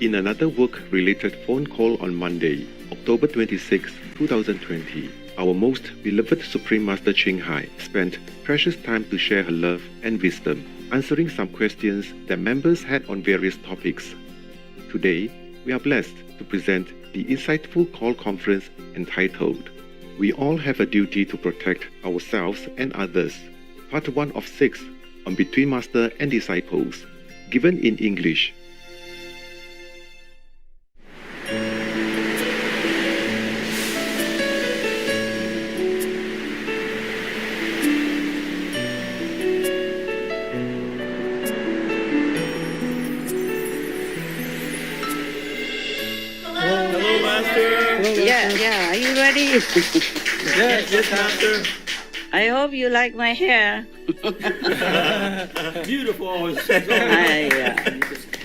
In another work-related phone call on Monday, October 26, 2020, our most beloved Supreme Master Ching Hai spent precious time to share her love and wisdom, answering some questions that members had on various topics. Today, we are blessed to present the insightful call conference entitled, We All Have a Duty to Protect Ourselves and Others, Part 1 of 6 on Between Master and Disciples, given in English. Hello, Master. Yeah. Are you ready? Yes, Master. I hope you like my hair. Beautiful.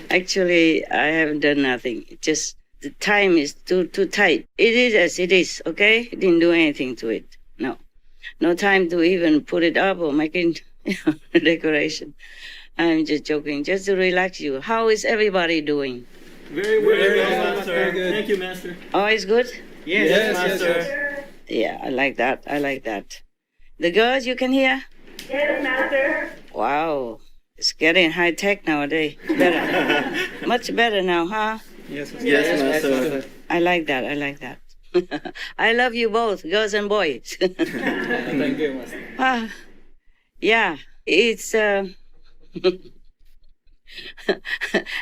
Actually, I haven't done nothing. Just the time is too tight. It is as it is, okay? Didn't do anything to it. No time to even put it up or make it decoration. I'm just joking, just to relax you. How is everybody doing? Very well, Master. Thank you, Master. Oh, it's good? Yes, Master. Yeah, I like that. The girls, you can hear? Yes, Master. Wow, it's getting high tech nowadays. Better. Much better now, huh? Yes, Master. I like that. I love you both, girls and boys. Thank you, Master. Yeah, it's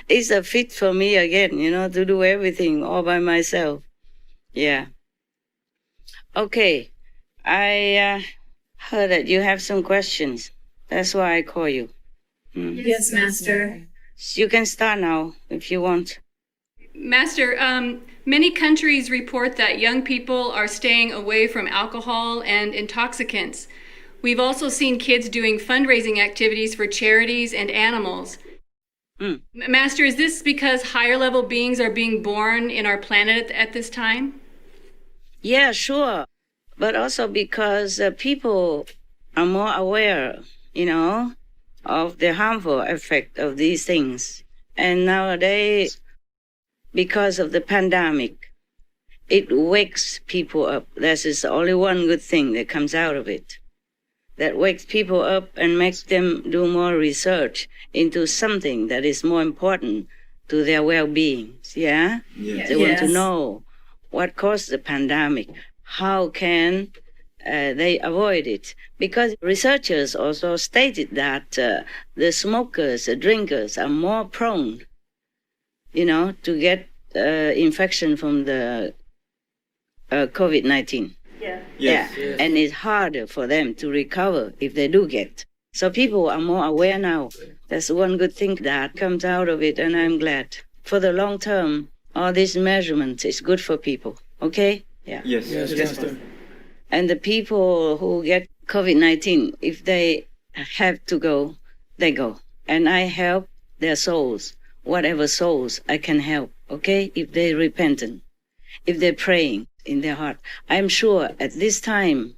it's a fit for me again, to do everything all by myself. Yeah. Okay, I heard that you have some questions. That's why I call you. Yes, Master. You can start now if you want. Master, many countries report that young people are staying away from alcohol and intoxicants. We've also seen kids doing fundraising activities for charities and animals. Master, is this because higher level beings are being born in our planet at this time? Yeah, sure. But also because people are more aware, of the harmful effect of these things. And nowadays, because of the pandemic, it wakes people up. That is only one good thing that comes out of it. That wakes people up and makes them do more research into something that is more important to their well-being. Yeah? Yes. They want to know what caused the pandemic. How can they avoid it? Because researchers also stated that the smokers, the drinkers are more prone, to get infection from the COVID-19. Yes. And it's harder for them to recover if they do get. So people are more aware now. That's one good thing that comes out of it, and I'm glad. For the long term, all these measurements is good for people, okay? Yeah. Yes, Master. And the people who get COVID-19, if they have to go, they go. And I help their souls, whatever souls I can help, okay? If they're repentant, if they're praying in their heart. I'm sure at this time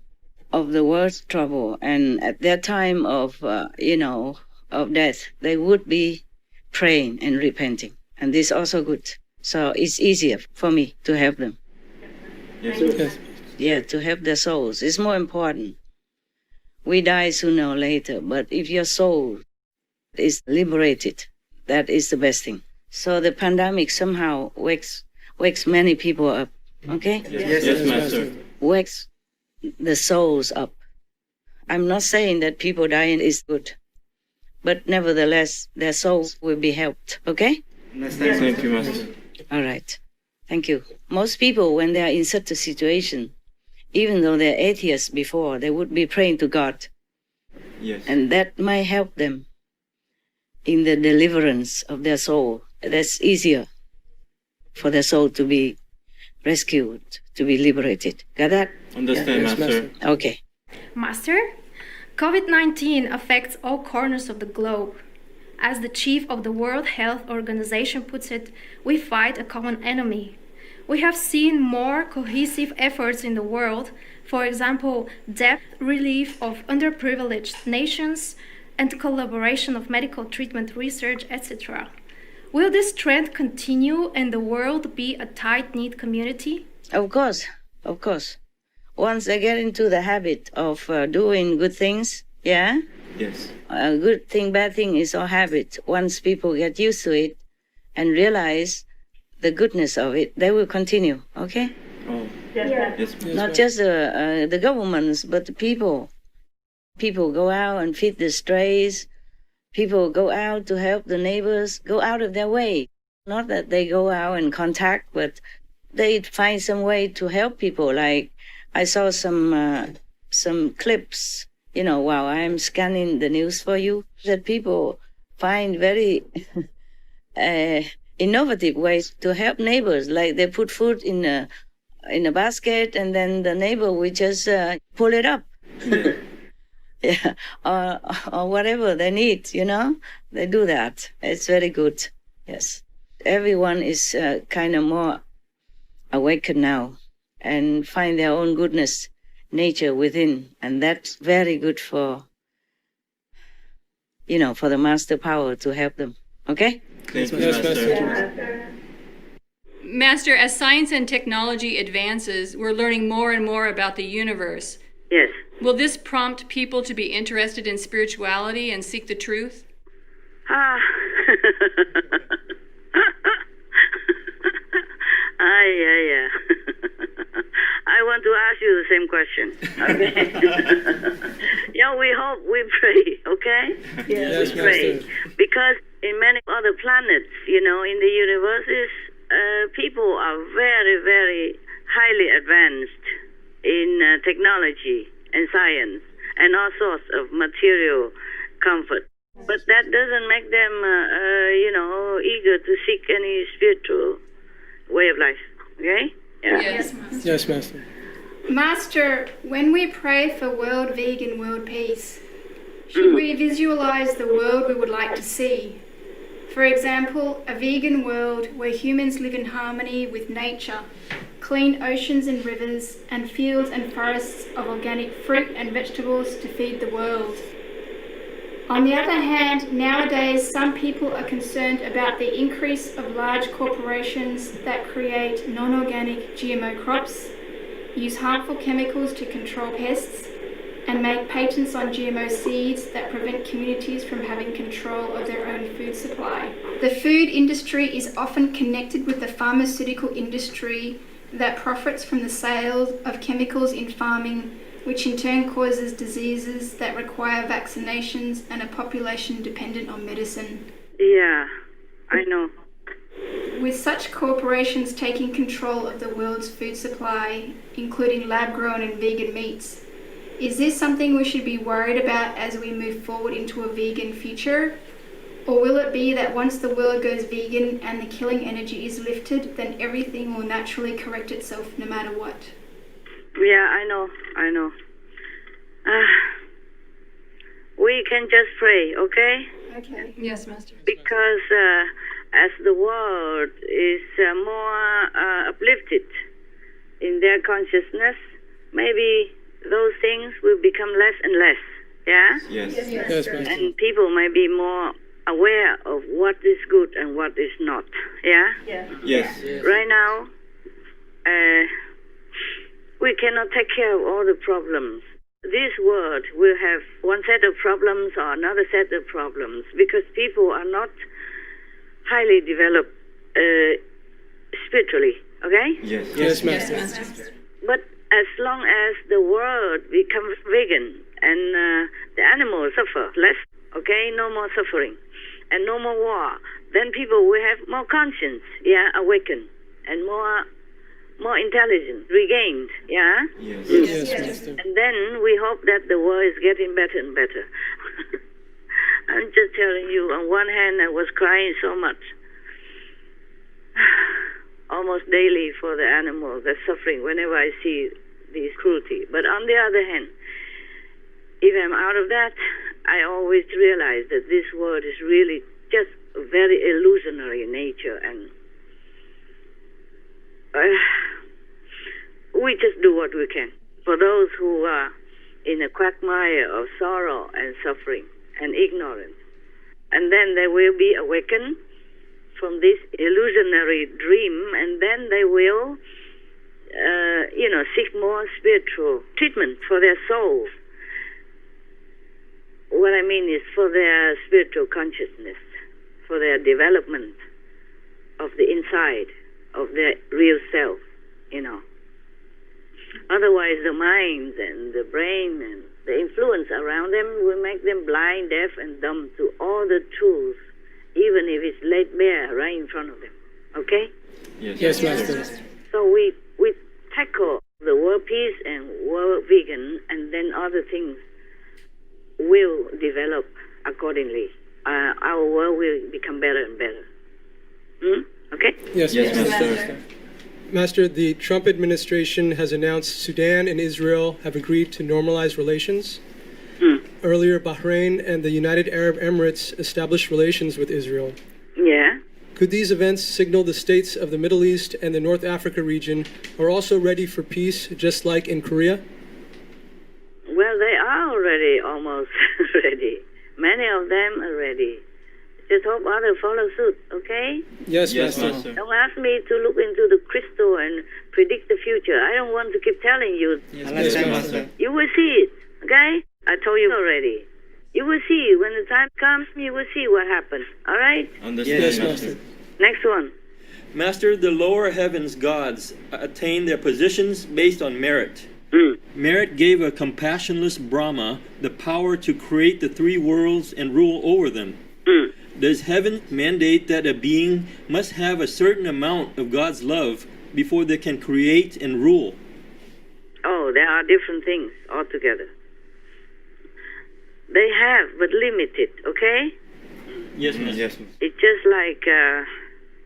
of the world's trouble and at their time of, of death, they would be praying and repenting. And this is also good. So it's easier for me to help them. Yes. Yeah, to help their souls. It's more important. We die sooner or later, but if your soul is liberated, that is the best thing. So the pandemic somehow wakes many people up, okay? Yes, Master. Wakes the souls up. I'm not saying that people dying is good, but nevertheless, their souls will be helped, okay? Thank you, Master. All right. Thank you. Most people, when they are in such a situation, even though they're atheists before, they would be praying to God. Yes. And that might help them in the deliverance of their soul. That's easier for their soul to be rescued, to be liberated. Got that? Understand, Master. Okay. Master, COVID-19 affects all corners of the globe. As the chief of the World Health Organization puts it, we fight a common enemy. We have seen more cohesive efforts in the world, for example, debt relief of underprivileged nations and collaboration of medical treatment research, etc. Will this trend continue and the world be a tight-knit community? Of course, of course. Once they get into the habit of doing good things, yeah? Yes. Good thing, bad thing is our habit. Once people get used to it and realize the goodness of it, they will continue, okay? Oh. Yes. Not just the governments, but the people. People go out and feed the strays. People go out to help the neighbors, go out of their way. Not that they go out and contact, but they find some way to help people. Like I saw some clips, while I'm scanning the news for you, that people find very innovative ways to help neighbors. Like they put food in a basket, and then the neighbor will just pull it up. Yeah, or whatever they need, they do that. It's very good. Yes, everyone is kind of more awakened now and find their own goodness, nature within, and that's very good for for the master power to help them. Okay. Thank you, Yes, Master. Master, as science and technology advances, we're learning more and more about the universe. Yes. Will this prompt people to be interested in spirituality and seek the truth? Yeah. I want to ask you the same question. Okay. We hope, we pray. Okay. Yes, we pray Master. because in many other planets, in the universes, people are very, very highly advanced in technology and science and all sorts of material comfort. But that doesn't make them, eager to seek any spiritual way of life. Okay? Yeah. Yes, Master. Yes, Master. Master, when we pray for world vegan, world peace, should we visualize the world we would like to see? For example, a vegan world where humans live in harmony with nature, clean oceans and rivers, and fields and forests of organic fruit and vegetables to feed the world. On the other hand, nowadays some people are concerned about the increase of large corporations that create non-organic GMO crops, use harmful chemicals to control pests, and make patents on GMO seeds that prevent communities from having control of their own food supply. The food industry is often connected with the pharmaceutical industry that profits from the sale of chemicals in farming, which in turn causes diseases that require vaccinations and a population dependent on medicine. Yeah, I know. With such corporations taking control of the world's food supply, including lab-grown and vegan meats, is this something we should be worried about as we move forward into a vegan future? Or will it be that once the world goes vegan and the killing energy is lifted, then everything will naturally correct itself no matter what? Yeah, I know. We can just pray, okay? Okay. Yes, Master. Because as the world is more uplifted in their consciousness, maybe those things will become less and less, yeah? Yes. Yes, Master. And people might be more aware of what is good and what is not, yeah? Yes. Right now, we cannot take care of all the problems. This world will have one set of problems or another set of problems because people are not highly developed spiritually, okay? Yes. Yes, Master. But as long as the world becomes vegan and the animals suffer less, okay, no more suffering and no more war, then people will have more conscience, yeah, awakened and more intelligence regained, yeah? Yes. Yes, Master. And then we hope that the world is getting better and better. I'm just telling you, on one hand, I was crying so much, almost daily for the animals that's suffering whenever I see this cruelty. But on the other hand, if I'm out of that, I always realize that this world is really just a very illusionary nature, and we just do what we can for those who are in a quagmire of sorrow and suffering and ignorance. And then they will be awakened from this illusionary dream, and then they will, seek more spiritual treatment for their souls. What I mean is for their spiritual consciousness, for their development of the inside, of their real self, Otherwise, the mind and the brain and the influence around them will make them blind, deaf, and dumb to all the truths, even if it's laid bare right in front of them. Okay? Yes, Master. So we tackle the world peace and world vegan, and then other things will develop accordingly. Our world will become better and better. Okay? Yes, Master. Master, the Trump administration has announced Sudan and Israel have agreed to normalize relations. Earlier, Bahrain and the United Arab Emirates established relations with Israel. Yeah. Could these events signal the states of the Middle East and the North Africa region are also ready for peace, just like in Korea? Well, they are already almost ready. Many of them are ready. Just hope others follow suit, okay? Yes, Yes, Master. Master. Don't ask me to look into the crystal and predict the future. I don't want to keep telling you. Yes, Master. You will see it, okay? I told you already. You will see. When the time comes, you will see what happens, all right? Understand, Yes, Master. Master. Next one. Master, the lower heavens gods attain their positions based on merit. Merit gave a compassionless Brahma the power to create the three worlds and rule over them. Does heaven mandate that a being must have a certain amount of God's love before they can create and rule? Oh, there are different things altogether. They have, but limited, okay? Yes, Master. Yes. It's just like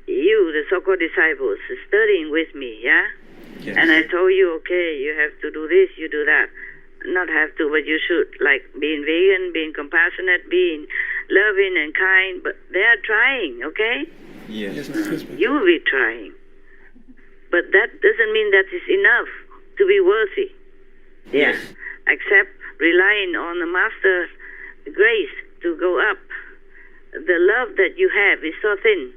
you, the so-called disciples, studying with me, yeah? Yes. And I told you, okay, you have to do this, you do that. Not have to, but you should. Like being vegan, being compassionate, being loving and kind. But they are trying, okay? Yes. You will be trying. But that doesn't mean that is enough to be worthy. Yeah. Yes. Except relying on the Master's grace to go up. The love that you have is so thin.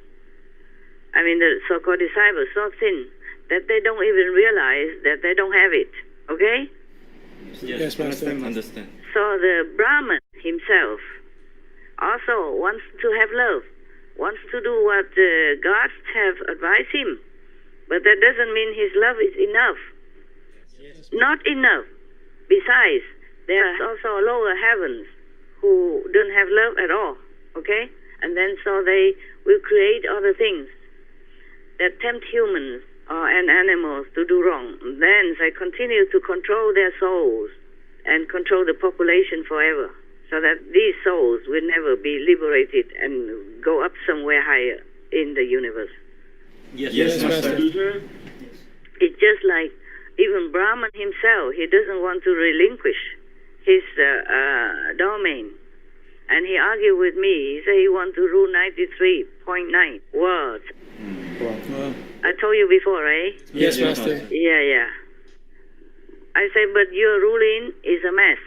I mean, the so-called disciples, so thin, that they don't even realize that they don't have it. Okay? Yes, Master. Understand. So the Brahman himself also wants to have love, wants to do what the gods have advised him. But that doesn't mean his love is enough. Not enough. Besides, there are also lower heavens who don't have love at all. Okay? And then so they will create other things that tempt humans and animals to do wrong. Then they continue to control their souls and control the population forever, so that these souls will never be liberated and go up somewhere higher in the universe. Yes, Master. It's just like even Brahman himself, he doesn't want to relinquish his domain. And he argued with me. He said he wants to rule 93.9 worlds. I told you before, eh? Yes, Master. Yeah. I say, but your ruling is a mess.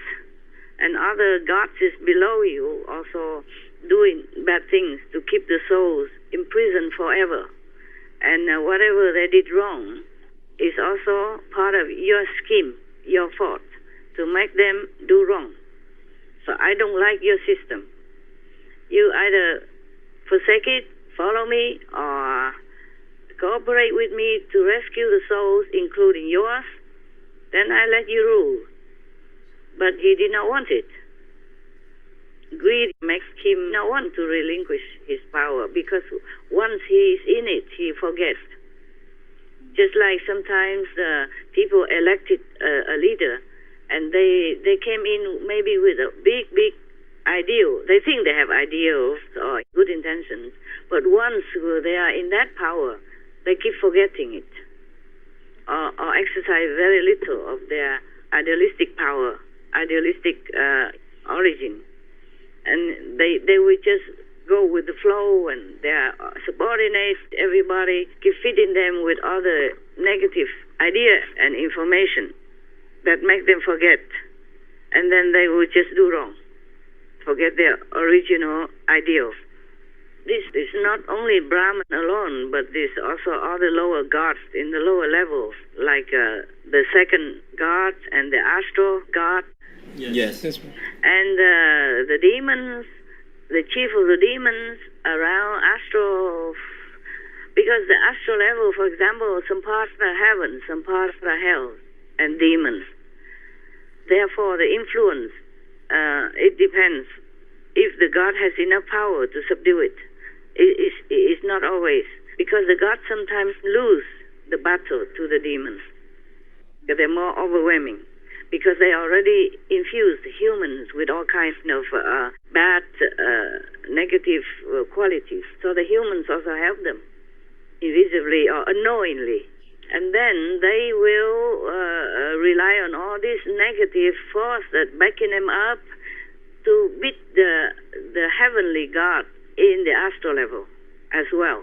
And other gods is below you also doing bad things to keep the souls imprisoned forever. And whatever they did wrong is also part of your scheme, your fault, to make them do wrong. So I don't like your system. You either forsake it, follow me, or cooperate with me to rescue the souls, including yours, then I let you rule. But he did not want it. Greed makes him not want to relinquish his power, because once he is in it, he forgets. Just like sometimes people elected a leader, and they came in maybe with a big ideal. They think they have ideals or good intentions, but once they are in that power, they keep forgetting it, or exercise very little of their idealistic power, idealistic origin. And they will just go with the flow, and their subordinates, everybody, keep feeding them with other negative ideas and information that make them forget. And then they will just do wrong, forget their original ideals. this is not only Brahman alone, but there's also other lower gods in the lower levels, like the second god and the astral god. Yes. And the demons, the chief of the demons around astral, because the astral level, for example, some parts are heaven, some parts are hell, and demons. Therefore, the influence, it depends if the god has enough power to subdue it. It's not always, because the gods sometimes lose the battle to the demons. They're more overwhelming, because they already infuse humans with all kinds of bad, negative qualities. So the humans also help them, invisibly or unknowingly. And then they will rely on all this negative force that backing them up to beat the heavenly God in the astral level as well.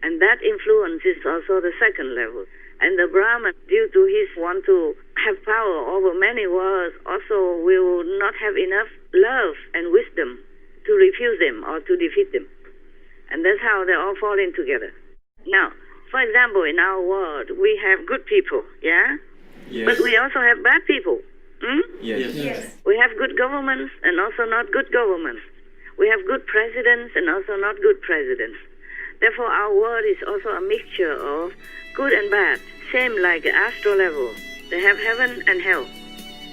And that influence is also the second level. And the Brahman, due to his want to have power over many worlds, also will not have enough love and wisdom to refuse them or to defeat them. And that's how they're all falling together. Now, for example, in our world, we have good people, yeah? Yes. But we also have bad people. Yes. We have good governments and also not good governments. We have good presidents and also not good presidents. Therefore, our world is also a mixture of good and bad, same like astral level. They have heaven and hell.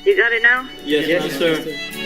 You got it now? Yes, Master.